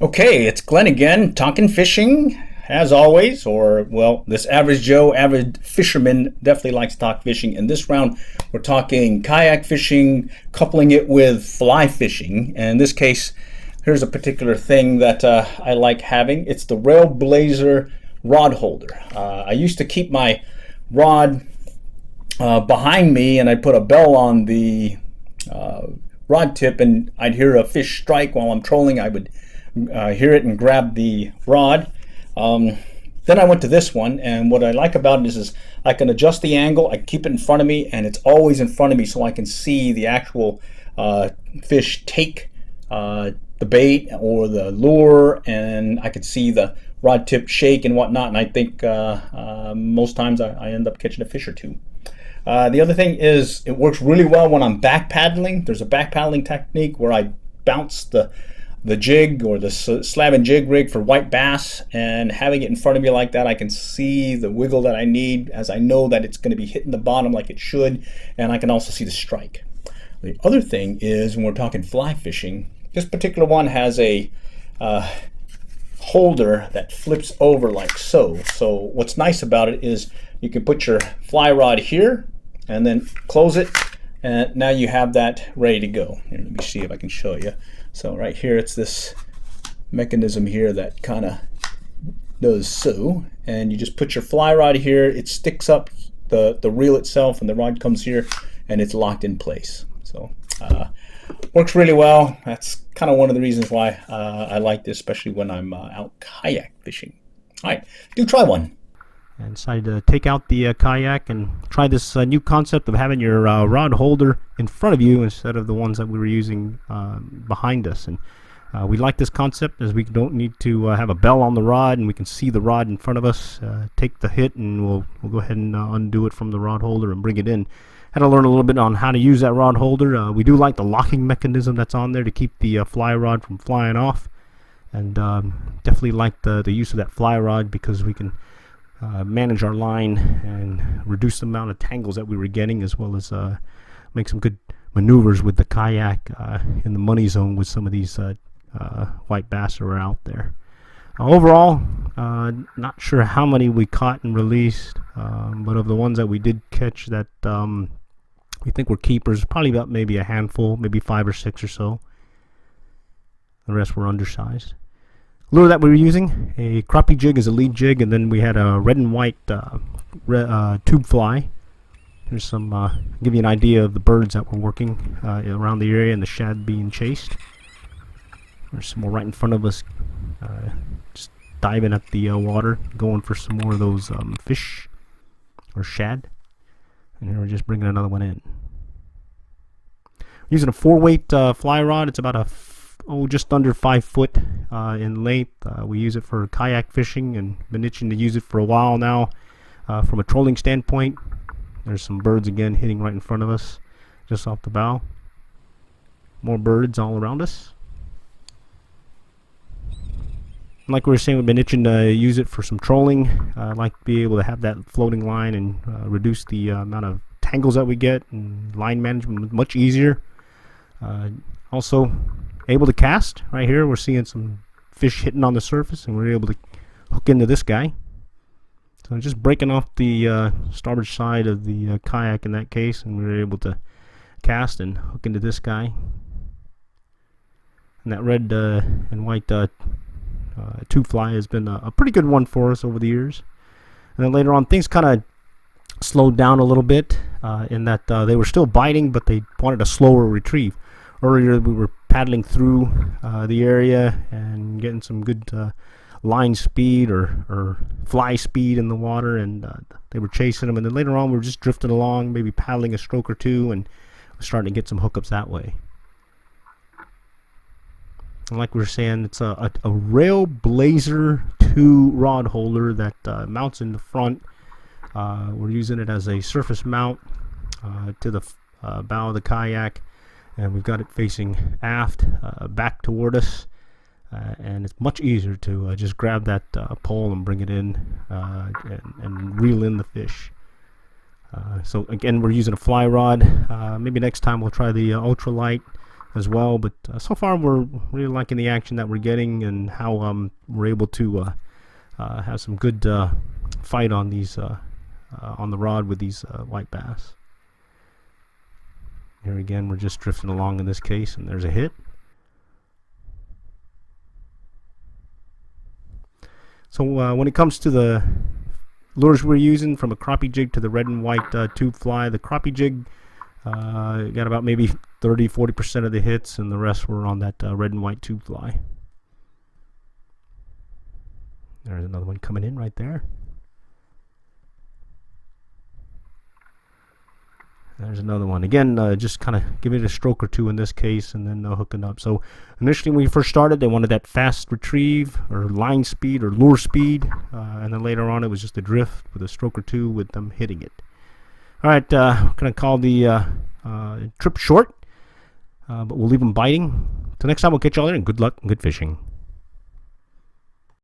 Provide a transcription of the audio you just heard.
Okay, it's Glenn again, talking fishing, as always, or, well, this average Joe, average fisherman definitely likes to talk fishing. In this round, we're talking kayak fishing, coupling it with fly fishing. And in this case, here's a particular thing that I like having. It's the Railblaza rod holder. I used to keep my rod behind me, and I'd put a bell on the rod tip, and I'd hear a fish strike while I'm trolling. I would hear it and grab the rod. Then I went to this one, and what I like about it is I can adjust the angle. I keep it in front of me, and it's always in front of me, so I can see the actual fish take the bait or the lure, and I can see the rod tip shake and whatnot. And I think most times I end up catching a fish or two. The other thing is it works really well when I'm back paddling. There's a back paddling technique where I bounce the jig or the slab and jig rig for white bass, and having it in front of me like that, I can see the wiggle that I need, as I know that it's going to be hitting the bottom like it should, and I can also see the strike. The other thing is, when we're talking fly fishing, this particular one has a holder that flips over like so. So what's nice about it is you can put your fly rod here and then close it, and now you have that ready to go. Here, let me see if I can show you. So right here, it's this mechanism here that kind of does so, and you just put your fly rod here, it sticks up the reel itself, and the rod comes here and it's locked in place. So works really well. That's kind of one of the reasons why I like this, especially when I'm out kayak fishing. All right, do try one. And decided to take out the kayak and try this new concept of having your rod holder in front of you instead of the ones that we were using behind us. And we like this concept, as we don't need to have a bell on the rod, and we can see the rod in front of us, take the hit, and we'll go ahead and undo it from the rod holder and bring it in. Had to learn a little bit on how to use that rod holder. We do like the locking mechanism that's on there to keep the fly rod from flying off, and definitely like the use of that fly rod, because we can manage our line and reduce the amount of tangles that we were getting, as well as make some good maneuvers with the kayak in the money zone with some of these white bass that are out there. Overall, not sure how many we caught and released, but of the ones that we did catch that we think were keepers, probably about maybe a handful, maybe 5 or 6 or so. The rest were undersized. Lure that we were using, a crappie jig as a lead jig, and then we had a red and white tube fly. Here's some, give you an idea of the birds that were working around the area and the shad being chased. There's some more right in front of us, just diving at the water, going for some more of those fish or shad. And here we're just bringing another one in. Using a 4-weight fly rod. It's about just under 5 foot in length. We use it for kayak fishing and been itching to use it for a while now. From a trolling standpoint, there's some birds again hitting right in front of us, just off the bow. More birds all around us. Like we were saying, we've been itching to use it for some trolling. I'd like to be able to have that floating line and reduce the amount of tangles that we get, and line management much easier. Also able to cast. Right here we're seeing some fish hitting on the surface, and we're able to hook into this guy. So just breaking off the starboard side of the kayak in that case, and we were able to cast and hook into this guy. And that red and white tube fly has been a pretty good one for us over the years. And then later on, things kind of slowed down a little bit in that they were still biting, but they wanted a slower retrieve. Earlier we were paddling through the area and getting some good line speed or fly speed in the water, and they were chasing them. And then later on we were just drifting along, maybe paddling a stroke or two, and starting to get some hookups that way. And like we were saying, it's a Railblaza 2 rod holder that mounts in the front. We're using it as a surface mount to the bow of the kayak, and we've got it facing aft, back toward us, and it's much easier to just grab that pole and bring it in and reel in the fish. So again, we're using a fly rod. Maybe next time we'll try the ultralight. as well. But so far, we're really liking the action that we're getting and how we're able to have some good fight on these on the rod with these white bass. Here again, we're just drifting along in this case, and there's a hit. So when it comes to the lures we're using, from a crappie jig to the red and white tube fly, the crappie jig got about maybe 30-40% of the hits, and the rest were on that red and white tube fly. There's another one coming in right there. There's another one. Again, just kind of give it a stroke or two in this case, and then hooking up. So initially when we first started, they wanted that fast retrieve or line speed or lure speed, and then later on it was just a drift with a stroke or two with them hitting it. All right, we're going to call the trip short, but we'll leave them biting. Till next time, we'll catch y'all there, and good luck and good fishing.